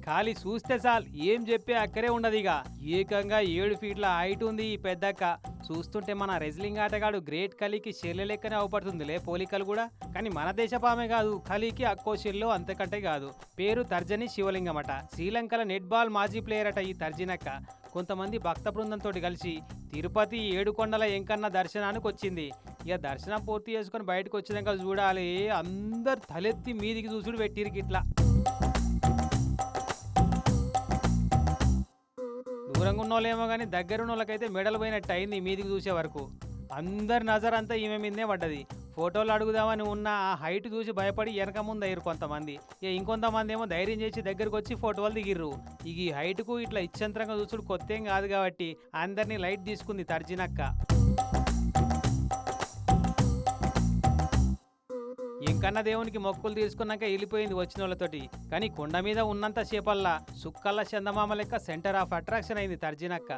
ఖాళీ చూస్తే చాలు ఏం చెప్పే అక్కరే ఉండదు ఇక. ఏకంగా 7 ఫీట్ల హైట్ ఉంది ఈ పెద్దక్క. చూస్తుంటే మన రెజ్లింగ్ ఆటగాడు గ్రేట్ ఖలీకి చెల్లె లెక్కనే అవపడుతుందిలే పోలికలు కూడా. కానీ మన దేశపామే కాదు, ఖలీకి అక్కో చెల్లో అంతకంటే కాదు. పేరు తర్జని శివలింగం అట. శ్రీలంకల నెట్ బాల్ మాజీ ప్లేయర్ అట ఈ తర్జనక్క. కొంతమంది భక్త బృందంతో కలిసి తిరుపతి ఏడుకొండల ఎంకన్న దర్శనానికి వచ్చింది. ఇక దర్శనం పూర్తి చేసుకొని బయటకు వచ్చినాక చూడాలి, అందరు తలెత్తి మీదికి చూసుడు పెట్టిరికి ఇట్లా. దూరంగా ఉన్న వాళ్ళేమో కానీ దగ్గరున్న వాళ్ళకైతే మెడలు పోయినట్టు అయింది మీదికి చూసే వరకు. అందరి నజర్ అంతా ఈమె మీదనే పడ్డది. ఫోటోలు అడుగుదామని ఉన్న ఆ హైట్ చూసి భయపడి వెనక ముందు అయ్యారు కొంతమంది. ఇక ఇంకొంతమంది ఏమో ధైర్యం చేసి దగ్గరకు వచ్చి ఫోటోలు దిగిర్రు. ఇక ఈ హైట్కు ఇట్లా ఇచ్చంతరంగా చూసుడు కొత్త ఏం కాదు కాబట్టి అందరినీ లైట్ తీసుకుంది తర్జనక్క. ఇంకన్న దేవునికి మొక్కులు తీసుకున్నాక వెళ్ళిపోయింది వచ్చిన వాళ్ళతోటి. కానీ కొండ మీద ఉన్నంత సేపల్లా సుక్కల్ల చందమామ లెక్క సెంటర్ ఆఫ్ అట్రాక్షన్ అయింది తర్జనక్క.